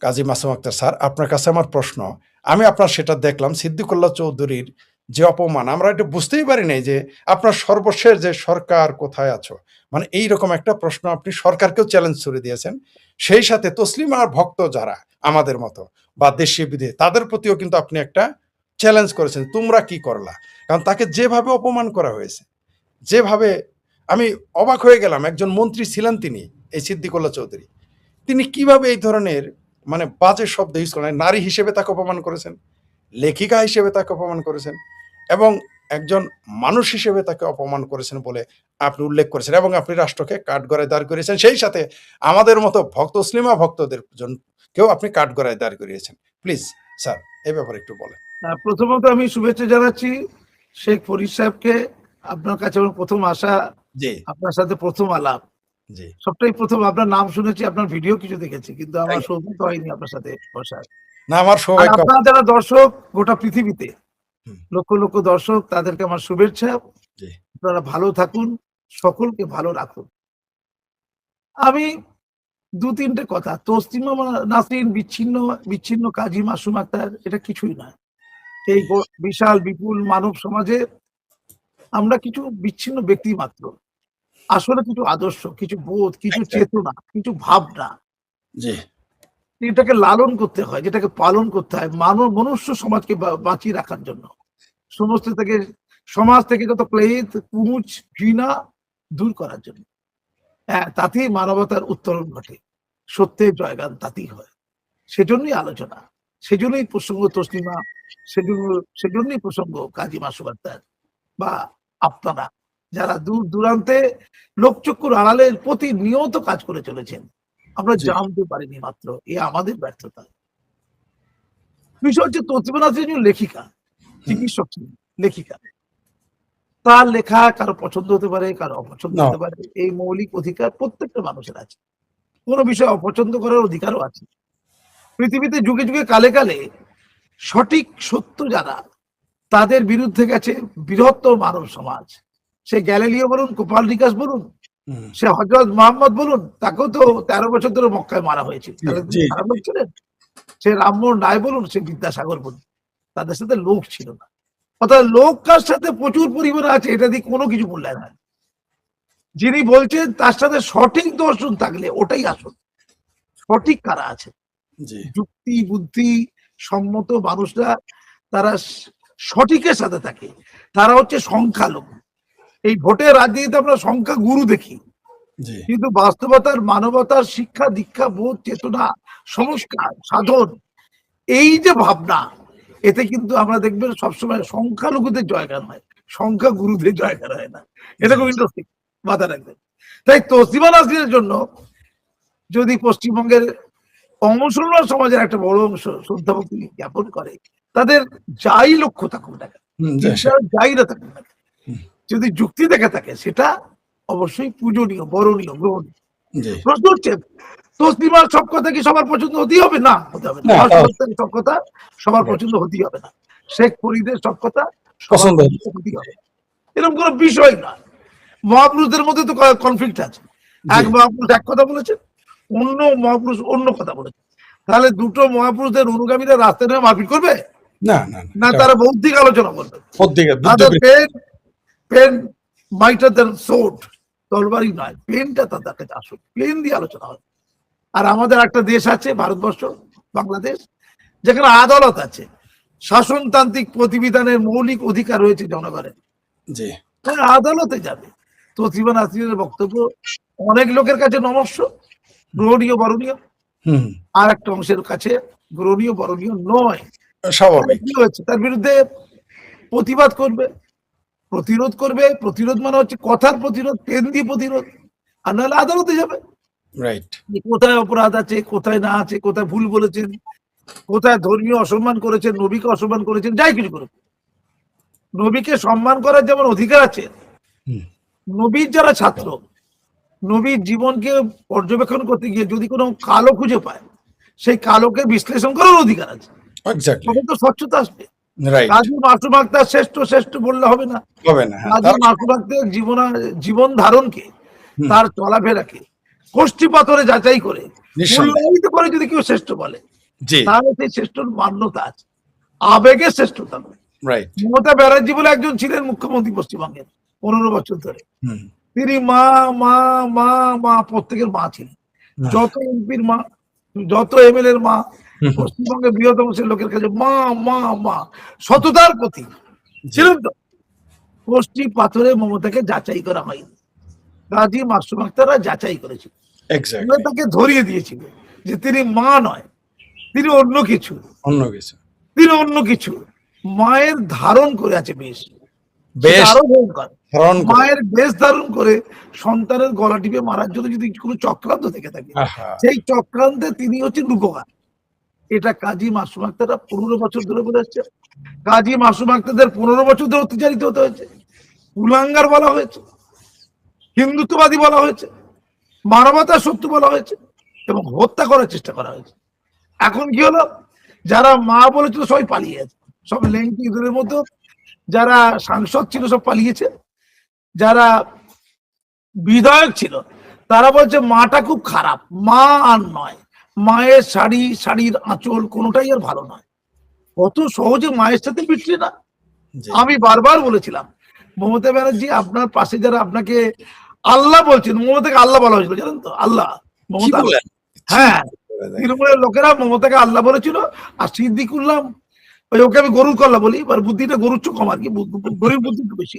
কাজী Masum Akter sir, আপনার কাছে আমার প্রশ্ন, আমি আপনার সেটা দেখলাম সিদ্দিকুল্লাহ চৌধুরীর যে অপমান, আমরা এটা বুঝতেই পারি নাই যে আপনার সর্বশেষ যে সরকার কোথায় আছো, মানে এইরকম একটা প্রশ্ন আপনি সরকারকেও চ্যালেঞ্জ ছুড়ে দিয়েছেন। সেই সাথে তসলিমার ভক্ত যারা আমাদের মতো বা দেশে বিদেশে, তাদের প্রতিও কিন্তু আপনি একটা চ্যালেঞ্জ করেছেন, তোমরা কি করলা। কারণ তাকে যেভাবে অপমান করা হয়েছে, যেভাবে, আমি অবাক হয়ে গেলাম। একজন মন্ত্রী ছিলেন তিনি, এই সিদ্দিকুল্লাহ চৌধুরী, তিনি কিভাবে এই ধরনের মানে বাজে শব্দ ইউজ করেন। নারী হিসেবে তাকে অপমান করেছেন, লেখিকা হিসেবে তাকে অপমান করেছেন, এবং একজন মানুষ হিসেবে তাকে অপমান করেছেন বলে আপনি উল্লেখ করেছেন, এবং আপনি রাষ্ট্রকে কাঠগড়ায় দাঁড় করিয়েছেন। সেই সাথে আমাদের মতো তসলিমা ভক্তদের জন্য কেউ আপনি কাঠগড়ায় দাঁড় করিয়েছেন। প্লিজ স্যার, এই ব্যাপারে একটু বলেন। প্রথমত আমি শুভেচ্ছা জানাচ্ছি শেখ ফরিদ সাহেবকে। আপনার কাছে আমার প্রথম আসা, জি, আপনার সাথে প্রথম আলাপ, জি, সবটাই প্রথম। আপনার নাম শুনেছি, আপনার ভিডিও কিছু দেখেছি, কিন্তু আমার Thank you. সৌভাগ্য হয়নি আপনার সাথে বসার। না, আমার আর সৌভাগ্য। আপনারা যারা দর্শক গোটা পৃথিবীতে হুম, লক্ষ লক্ষ দর্শক, তাদেরকে আমার শুভেচ্ছা। জি, আপনারা ভালো থাকুন, সকলকে ভালো রাখুন। আমি দু তিনটে কথা, তসলিমা নাসরিন বিচ্ছিন্ন বিচ্ছিন্ন কাজী মাসুম আক্তার, এটা কিছুই নয়। এই বিশাল বিপুল মানব সমাজে আমরা কিছু বিচ্ছিন্ন ব্যক্তি মাত্র। আসলে কিছু আদর্শ, কিছু বোধ, কিছু চেতনা, কিছু ভাবনা, জি, যেটাকে লালন করতে হয়, যেটাকে পালন করতে হয় মনুষ্য সমাজকে বাঁচিয়ে রাখার জন্য। সমস্ত থেকে সমাজ থেকে যত ক্লেদ, কুমুচ, ঘৃণা দূর করার জন্য। হ্যাঁ, তাতেই মানবতার উত্তরণ ঘটে, সত্যের জয়গান তাতেই হয়। সেজন্যই আলোচনা, সেজন্যই প্রসঙ্গ তসলিমা, সেজন্যই প্রসঙ্গ কাজী মাসুম আক্তার বা আপনারা যারা দূর দূরান্তে লোকচক্ষুর আড়ালের প্রতিনিয়ত কাজ করে চলেছেন। আমরা জি, জানতে পারিনি মাত্র, এ আমাদের ব্যর্থতা। বিষয় হচ্ছে তসলিমা নাসরিন লেখিকা, চিকিৎসক ছিলেন, লেখিকা। তার লেখা কারো পছন্দ হতে পারে, কারো অপছন্দ না, হতে পারে। এই মৌলিক অধিকার প্রত্যেকটা মানুষের আছে। কোনো বিষয় অপছন্দ করার অধিকারও আছে। পৃথিবীতে যুগে যুগে কালে কালে সঠিক সত্য যারা, তাদের বিরুদ্ধে গেছে বৃহত্তর মানব সমাজ। সে গ্যালিলিও বলুন, কোপার্নিকাস বলুন, হুম, সে হযরত মুহাম্মদ বলুন, তাকেও তো 13 বছর ধরে মক্কায় মারা হয়েছিল। জি, তাহলে জি, তিনি খারাপ লোক ছিলেন? সে রামমোহন রায় বলুন, সে বিদ্যাসাগর বলুন, তাদের সাথে লোক ছিল না। অর্থাৎ লোক কার সাথে প্রচুর পরিমাণে আছে, এটা দিয়ে কোনো কিছু মূল্যায়ন হয় না। যিনি বলছেন তার সাথে সঠিক দর্শন থাকলে ওটাই আসল। সঠিক কারা আছে, জি, যুক্তি বুদ্ধি সম্মত মানুষরা, তারা সঠিকের সাথে থাকে। তারা হচ্ছে সংখ্যালঘু। এই ভোটের রাজনীতিতে আমরা সংখ্যা গুরু দেখি, জি, কিন্তু বাস্তবতার মানবতার শিক্ষা দীক্ষা বোধ চেতনা সংস্কার সাধন, এই যে ভাবনা, এতে কিন্তু আমরা দেখবেন সবসময় সংখ্যালঘুদের জয়গান হয়, সংখ্যা গুরুদের জয়গান হয় না। এটা জি, খুব ইন্টারেস্টিং, মাথা রাখবেন। তাই তসলিমা নাসরিনের জন্য যদি পশ্চিমবঙ্গের অমুসলমান সমাজের একটা বড় অংশ শ্রদ্ধা ভক্তি জ্ঞাপন করে, তাদের যাই লক্ষ্য থাকুক না কেন, হুম, চিন্তা যাই না থাকুক না কেন, হুম, যদি যুক্তি দেখে থাকে, সেটা অবশ্যই পূজনীয়, বরণীয়, গ্রহণীয়। জি, প্রশ্ন হচ্ছে, তসলিমার সব কথা কি সবার পছন্দ হতেই হবে? না, হতে হবে না। না, তাও সব কথা সবার পছন্দ হতেই হবে না। শেখ ফরিদের সব কথা সবার পছন্দ পছন্দ হতেই হবে, এরকম কোনো বিষয় না। মহাপুরুষদের মধ্যে তো কনফ্লিক্ট আছে। জি, এক মহাপুরুষ এক কথা বলেছেন, অন্য মহাপুরুষ অন্য কথা বলেছেন। তাহলে দুটো মহাপুরুষদের অনুগামীরা রাস্তায় নেমে মারপিট করবে? না, না, না, তারা বৌদ্ধিক আলোচনা করবে। তাদের পেন মাইটার দেন সোর্ড, তলবারই নয়, পেনটা তাদের কাছে আসুক, পেন দিয়ে আলোচনা হবে। আর আমাদের একটা দেশ আছে, ভারতবর্ষ, বাংলাদেশ, যেখানে আদালত আছে, শাসনতান্ত্রিক প্রতিবিধানের মৌলিক অধিকার রয়েছে জনগণের। জি, তারা আদালতে যাবে। তসলিমা নাসরিনের বক্তব্য অনেক লোকের কাছে নমস্য, গ্রহণীয়, বরণীয়, হুম, আর একটা অংশের কাছে গ্রহণীয়, বরণীয় নয়। স্বাভাবিক, কি হয়েছে, তার বিরুদ্ধে প্রতিবাদ করবে, প্রতিরোধ করবে। প্রতিরোধ মানে হচ্ছে কথার প্রতিরোধ, পেন দিয়ে প্রতিরোধ। আর নাহলে আদালতে যাবে, রাইট, যে কোথায় অপরাধ আছে, কোথায় না আছে, কোথায় ভুল বলেছেন, কোথায় ধর্মীয় অসম্মান করেছেন, নবীকে অসম্মান করেছেন, যাই কিছু করেছেন। নবীকে সম্মান করার যেমন অধিকার আছে, হুম, নবীর যারা ছাত্র, নবীর জীবনকে পর্যবেক্ষণ করতে গিয়ে যদি কোনো কালো খুঁজে পায়, সেই কালোকে বিশ্লেষণ করার অধিকার আছে। এক্স্যাক্টলি, তখন তো স্বচ্ছতা আসবে। রাইট, কাজী মাসুম আক্তার শ্রেষ্ঠ শ্রেষ্ঠ বললে হবে না। হবে না, হ্যাঁ, কাজী মাসুম আক্তার জীবন ধারণকে, হুম, তার চলাফেরাকে কষ্টি পাথরে যাচাই করে নিঃসন্দেহে। মূল্যায়িত করে যদি কেউ শ্রেষ্ঠ বলে, জি, তাহলে সেই শ্রেষ্ঠর মান্যতা আছে, আবেগের শ্রেষ্ঠতা নয়। রাইট। মমতা ব্যানার্জি বলে একজন ছিলেন মুখ্যমন্ত্রী পশ্চিমবঙ্গের 15 বছর ধরে। হুম, তিনি মা মা মা মা প্রত্যেকের মা ছিলেন। না, যত এমপির মা, যত এমএলএ এর মা, হুম, হুম, পশ্চিমবঙ্গের বৃহত্তম শ্রেণীর লোকের কাছে মা মা মা, সততার প্রতি জি, ছিলেন তো। কষ্টি পাথরে মমতাকে যাচাই করা হয়নি, গাজী মাসুম আক্তাররা যাচাই করেছিল, এক্সাক্টলি। তাকে ধরিয়ে দিয়েছিল যে তিনি মা নয়, তিনি অন্য কিছু, অন্য কিছু। তিনি অন্য কিছু। মায়ের ধারণ করে আছে বেশ, সেটা বেশ আরো ভয়ঙ্কর। ধারণ করে। মায়ের বেশ ধারণ করে সন্তানের গলা টিপে মারার জন্য যদি কোনো চক্রান্ত থেকে থাকে, আহা! সেই চক্রান্তে তিনি হচ্ছে রূপকার। এটা কাজী মাসুম আক্তাররা 15 বছর ধরে বলে আসছে। কাজী মাসুম আক্তারদের 15 বছর ধরে অত্যাচারিত হতে হয়েছে, কুলাঙ্গার বলা হয়েছে, হিন্দুত্ববাদী বলা হয়েছে, মানবতার শত্রু বলা হয়েছে এবং হত্যা করার চেষ্টা করা হয়েছে। এখন কি হলো, যারা মা বলেছিল সবাই পালিয়ে গেছে, সব লেংটিদের মতো যারা সাংসদ ছিল সব পালিয়েছে, যারা বিধায়ক ছিল তারা বলছে মাটা খুব খারাপ, মা আর নয়, মায়ের শাড়ি, শাড়ির আঁচল কোনোটাই আর ভালো নয়। কত সহজে মায়ের সাথে মিটছে না। জি। আমি বারবার বলেছিলাম, মমতা ব্যানার্জি আপনার পাশে যারা আপনাকে আল্লাহ বলছেন, মমতাকে আল্লাহ বলা হয়েছিল জানেন তো, আল্লাহ, কি মমতা। বলেন? হ্যাঁ, দেখেন। তৃণমূলের লোকেরা মমতাকে আল্লাহ বলেছিল। আর সিদ্দিকুল্লাহ, ওকে আমি গরুর কল্লা বলি, এবার বুদ্ধিটা গরুর চেয়ে কম আর কি, গরিব বুদ্ধি একটু বেশি।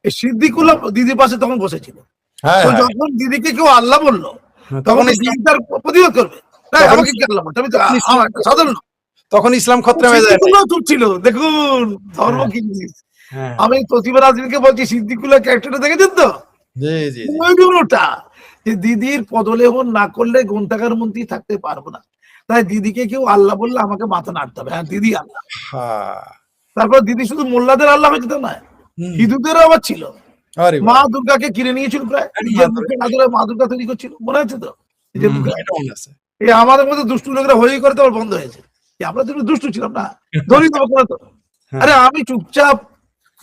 এই সিদ্দিকুল্লাহ দিদির পাশে তখন বসেছিল। হ্যাঁ, তো হ্যাঁ। যখন দিদিকে কেউ আল্লাহ বললো, তখন তখন ইসলাম দিদি তার প্রতিবাদ করবে, তাই তখন আমাকে কি আল্লাহ বলছে, আমি তো তখন ইসলাম আমার একটা সাধারণ লোক। তখন ইসলাম খতরা হয়ে যায় নাই। সিদ্দিকুল্লাহ চুপ ছিল, দেখুন ধর্ম হ্যাঁ, কি জিনিস। হ্যাঁ। আমি প্রতিভা রাজনীতিকে বলছি, সিদ্দিকুল্লাহ ক্যারেক্টারটা দেখেছেন তো, জি, জি, জি। ওটা যে দিদির পদলেহন না করলে গ্রন্থাগার মন্ত্রী থাকতে পারবো না, তাই দিদিকে কেউ আল্লাহ বললে আমাকে মাথা নাড়তে হবে, হ্যাঁ দিদি আল্লাহ। হ্যাঁ। তারপর দিদি শুধু মোল্লাদের আল্লাহ হয়েছে তা নয়, হুম। হিন্দুদেরও আবার ছিল। আরে মা বাহ! দুর্গাকে কিনে নিয়েছিল প্রায়, আরে নিজের মা মুখে না ধরে মা দুর্গা তৈরি করছিল, মনে আছে তো, নিজের মুখে। এটা মনে আছে। এই আমাদের মধ্যে দুষ্টু লোকেরা হয়ে করে তো আবার বন্ধ হয়েছে। আমরা তো একটু দুষ্টু ছিলাম না, ধরি দেবো করে তো। হ্যাঁ। আরে আমি চুপচাপ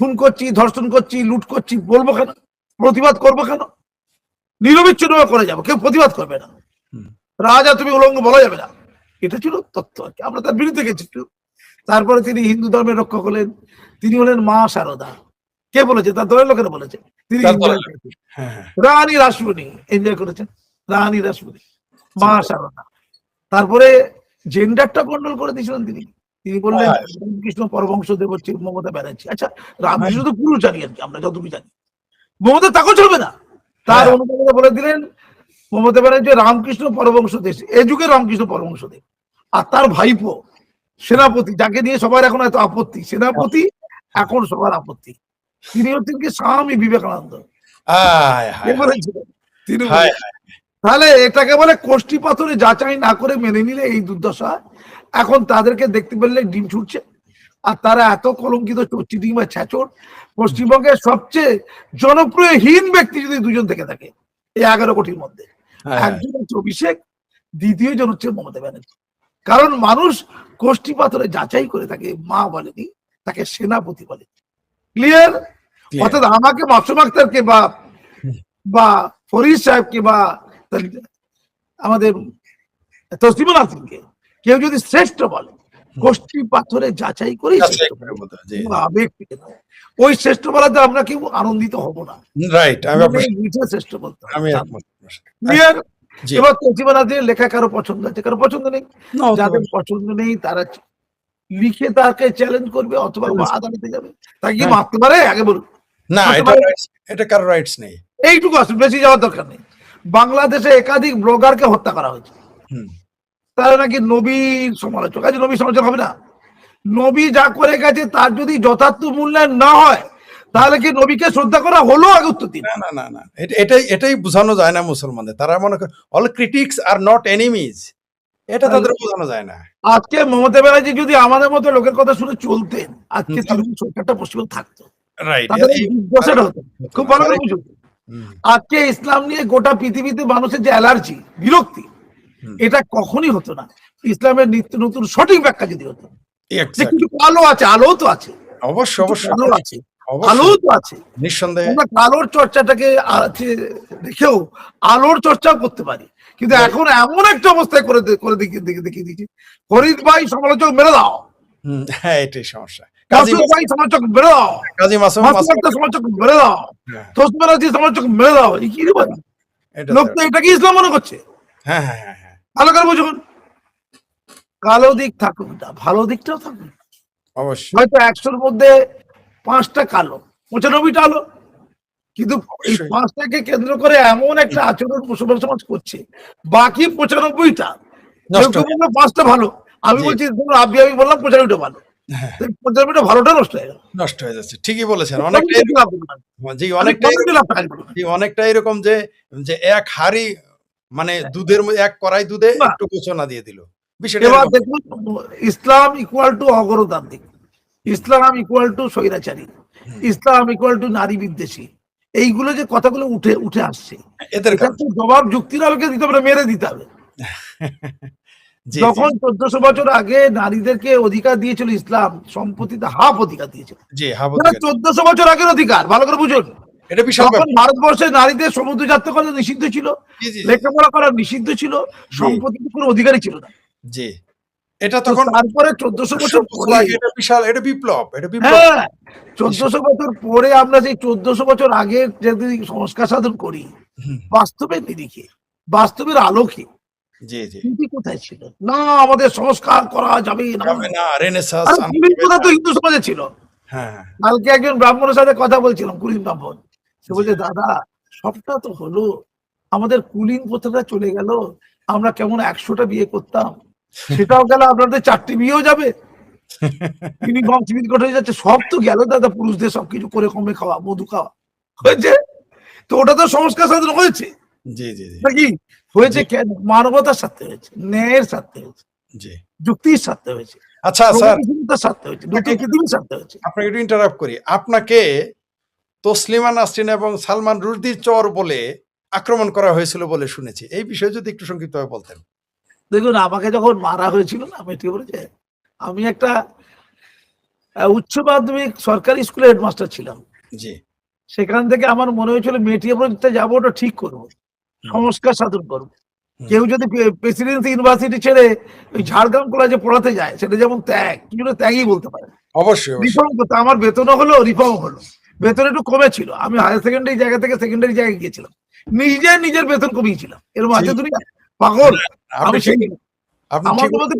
খুন করছি, ধর্ষণ করছি, লুট করছি, বলবো কেন, প্রতিবাদ করবো কেন, নিরবিচ্ছিন্ন করে যাবো, কেউ প্রতিবাদ করবে না, হুম। রাজা তুমি উলঙ্গ বলা যাবে না। এটা ছিল তত্ত্ব আর কি, আমরা তার বিরুদ্ধে গেছি একটু। তারপরে তিনি হিন্দু ধর্মের রক্ষক হলেন, তিনি হলেন মা শারদা। কে বলেছে? তার দলের লোকেরা বলেছে। তিনি তারপরে এনজয় করেছেন, হ্যাঁ, হ্যাঁ। রানী রাসমণি এনজয় করেছেন, রানী রাসমণি, মা চিন্তা শারদা। তারপরে জেন্ডারটা কন্ট্রোল করে দিয়েছিলেন তিনি। তিনি বললেন হ্যাঁ, রামকৃষ্ণ পরমহংসদেব হচ্ছে মমতা ব্যানার্জি। আচ্ছা, রামকৃষ্ণ তো পুরুষ জানি আর কি, আমরা যতটুকু জানি। মমতা তাকেও চলবে না। তার হ্যাঁ। অনুযায়ীরা বলে দিলেন মমতা ব্যানার্জি রামকৃষ্ণ পরমহংসদেব, এ যুগে রামকৃষ্ণ পরমহংসদেব। আর তার ভাইপো সেনাপতি, যাকে নিয়ে সবার এখন এত আপত্তি, সেনাপতি এখন সবার আপত্তি, তিনি হচ্ছেন কি স্বামী বিবেকানন্দ। আয় কে হায় হায়! বলেছিলেন? তিনি হায় বলেছেন। তাহলে এটাকে বলে কোষ্ঠী পাথরে যাচাই না করে মেনে নিলে এই দুর্দশা। এখন তাদেরকে দেখতে পেলে ডিম ছুটছে, আর তারা এত কলঙ্কিত চোরচিটিং বা ছ্যাচর। পশ্চিমবঙ্গের সবচেয়ে জনপ্রিয় হীন ব্যক্তি যদি দুজন থেকে থাকে এই 11 কোটির মধ্যে, হায়! একজন হচ্ছে অভিষেক, দ্বিতীয় জন হচ্ছে মমতা ব্যানার্জি। কারণ মানুষ কোষ্ঠী পাথরে যাচাই করে তাকে মা বলেনি, তাকে সেনাপতি বলে। ক্লিয়ার? ক্লিয়ার। অর্থাৎ আমাকে মাসুম আক্তারকে বা হুম। বা ফরিদ সাহেবকে বা আমাদের তসলিমা নাসরিনকে কেউ যদি শ্রেষ্ঠ বলে, কোষ্ঠী পাথরে যাচাই করেই যাচাই শ্রেষ্ঠ করে বলে, বলতে হয়। জি, কোনো আবেগ থেকে নয়। ওই শ্রেষ্ঠ বলাতে আমরা কেউ আনন্দিত হব না, রাইট। আমি আপনার মনে মিঠে শ্রেষ্ঠ বলতে হবে। আমি একমত আপনার সাথে। ক্লিয়ার? জি। এবার তসলিমা নাসরিনের লেখা কারো পছন্দ আছে, কারো পছন্দ নেই। না হতে যাদের পারে। পছন্দ নেই তারা লিখে তাকে চ্যালেঞ্জ করবে অথবা Challenge আদালতে যাবে। তাকে কি হ্যাঁ। মারতে পারে আগে বলুন? না, মারতে এটা পারে? রাইটস, এটা কারো রাইটস নেই। এইটুকু আসলে বেশি যাওয়ার দরকার নেই। বাংলাদেশে একাধিক ব্লগারকে হত্যা করা হয়েছে, হুম। তারা নাকি নবীর সমালোচক। আজ নবীর সমালোচক হবে না? নবী যা করে গেছে তার যদি যথার্থ মূল্যায়ন না হয়, তাহলে কি নবীকে শ্রদ্ধা করা হলো? আগে উত্তর দিন। না, না, না, না। এটাই বোঝানো যায় না মুসলমানদের। তারা মনে করে all critics are not enemies. এটা তাদের বোঝানো যায় না। আজকে মমতা ব্যানার্জি যদি আমাদের মতো লোকের কথা শুনে চলতেন, আজকে তৃণমূল সরকারটা পশ্চিমবঙ্গে থাকতো, রাইট। তাদের এই দুর্দশাটা হতো। খুব ভালো করে বুঝুন। হুম, আজকে ইসলাম নিয়ে গোটা পৃথিবীতে মানুষের যে অ্যালার্জি, বিরক্তি, হুম। এটা কখনই হতো না ইসলামের নিত্য নতুন সঠিক ব্যাখ্যা যদি হতো। যে এক্সাক্টলি। কিছু আলো আছে, আলো তো আছে, অবশ্যই, কিছু অবশ্যই। আলো আছে, আলো অবশ্যই। তো আছে। নিঃসন্দেহে। আমরা আলোর চর্চাটাকে রেখেও আলোর চর্চাও করতে পারি, কিন্তু এখন এমন একটা অবস্থায় করে দেখিয়ে দিয়েছে, ফরিদ ভাই সমালোচক মেরে দাও, হ্যাঁ, এটাই সমস্যা। কাজী মাসুদ ভাই সমালোচক মেরে দাও, মাসুম মাসুদ আক্তার সমালোচক মেরে দাও, হ্যাঁ, তোসমান আলী সমালোচক মেরে দাও। এই কি রে ভাই, এটা লোক তো তো এটাকে ইসলাম মনে করছে। হ্যাঁ, হ্যাঁ, হ্যাঁ, হ্যাঁ, ভালো করে বুঝুন, কালো দিক থাকুক না, ভালো দিকটাও থাকুক। অবশ্যই, হয়তো 100-র মধ্যে 5টা কালো, 95টা আলো, কিন্তু এই অবশ্যই। 5টাকে কেন্দ্র করে এমন একটা আচরণ মুসলমান সমাজ করছে, বাকি 95টা কেউ নষ্ট কেউ হয়ে বললো 5টা ভালো, আমি জি, বলছি ধরুন আমি বললাম 95টা ভালো, হ্যাঁ, 95টা ভালোটা নষ্ট হয়ে গেল। নষ্ট হয়ে যাচ্ছে। ঠিকই বলেছেন। আমি অনেকটা দেখে লাভ হলো না। জি, আমি অনেকটা দেখে এরকম লাভ হলো না। জি, অনেকটা এরকম যে, এক হাঁড়ি মানে দুধের এক কড়াই দুধে না, একটু ঘোষণা দিয়ে দিল। বিষয়টা এবার এরকম। দেখুন, ইসলাম ইকুয়াল টু অগণতান্ত্রিক, ইসলাম ইকুয়াল টু স্বৈরাচারী, হুম, ইসলাম ইকুয়াল টু নারী বিদ্বেষী, এইগুলো যে কথাগুলো উঠে উঠে আসছে, এদের এটা কারণে। তো জবাব যুক্তির আলোকে দিতে হবে, মেরে দিতে হবে। জি, জি, যখন 1400 বছর আগে নারীদেরকে অধিকার দিয়েছিল ইসলাম, সম্পত্তিতে হাফ অধিকার দিয়েছিল, জি, হ্যাঁ, এটা বলতে 1400 বছর আগের অধিকার, ভালো করে বুঝুন। এটা বিশাল তখন ব্যাপার। ভারতবর্ষে নারীদের সমুদ্র যাত্রা করা নিষিদ্ধ ছিল, জি, জি, জি, লেখাপড়া করা নিষিদ্ধ ছিল, জি, সম্পত্তিতে কোনো অধিকারই ছিল না। জি। এটা তো তখন তারপরে 1400 100 বছর বছর পরে, আগে এটা বিশাল, এটা বিপ্লব, এটা বিপ্লব। হ্যাঁ, 1400 বছর পরে আমরা সেই 1400 বছর আগে যদি সংস্কার সাধন করি, হুম, বাস্তবের নিরিখে, বাস্তবের আলোকে, জি, জি। কিন্তু কোথায় ছিল না, আমাদের সংস্কার করা যাবে না। যাবে না, রেনেসাঁস আর আনা কুলীন যাবে প্রথা না। তো হিন্দু সমাজে ছিল। হ্যাঁ, হ্যাঁ, কালকে একজন ব্রাহ্মণের সাথে কথা বলছিলাম, কুলীন ব্রাহ্মণ, সে জি, বলছে দাদা সবটা তো হলো, আমাদের কুলীন প্রথাটা চলে গেল, আমরা কেমন 100টা বিয়ে করতাম, সেটাও গেল, আপনাদের 4টি বিয়েও যাবে, ইউনিফর্ম সিভিল কোড হয়ে যাচ্ছে, সব তো গেল দাদা, পুরুষদের সবকিছু করে কমে খাওয়া, মধু খাওয়া হয়েছে। তো ওটা তো সংস্কার সাধন হয়েছে জি, জি, জি, নাকি? হয়েছে জি, কেন? মানবতার স্বার্থে হয়েছে, ন্যায়ের স্বার্থে হয়েছে, জি। যুক্তির স্বার্থে হয়েছে, আচ্ছা স্যার, প্রগতিশীলতার স্বার্থে হয়েছে, নতুন পৃথিবীর স্বার্থে হয়েছে। আপনাকে একটু ইন্টারাপ্ট করি। আপনাকে তসলিমা নাসরিন এবং সালমান রুশদির চর বলে আক্রমণ করা হয়েছিল বলে শুনেছি। এই বিষয়ে যদি একটু সংক্ষিপ্তভাবে বলতেন। দেখুন, আমাকে যখন মারা হয়েছিল না মেট্রিক পরীক্ষায়, আমি একটা উচ্চ মাধ্যমিক সরকারি স্কুলের হেডমাস্টার ছিলাম। জি, সেখান থেকে আমার মনে হয়েছিল মেট্রিক পরীক্ষায় যাবো, ওটা ঠিক করবো, হুম, সংস্কার সাধন করবো। হুম। কেউ যদি প্রেসিডেন্সি ইউনিভার্সিটি ছেড়ে ওই ঝাড়গ্রাম কলেজে পড়াতে যায়, সেটা যেমন ত্যাগ, কি জন্য ত্যাগই বলতে পারে। অবশ্যই, অবশ্যই। রিফর্ম করতে, আমার বেতনও হলো, রিফর্ম হলো, বেতন একটু কমে ছিল, আমি হায়ার সেকেন্ডারি জায়গা থেকে সেকেন্ডারি জায়গায় গিয়েছিলাম, নিজের বেতন কমিয়েছিলাম, এরকম আছে ঠিক। দুনিয়া, পাগল। আপনি আমি সেই, ঠিক আপনি ঠিক আমাদের মধ্যে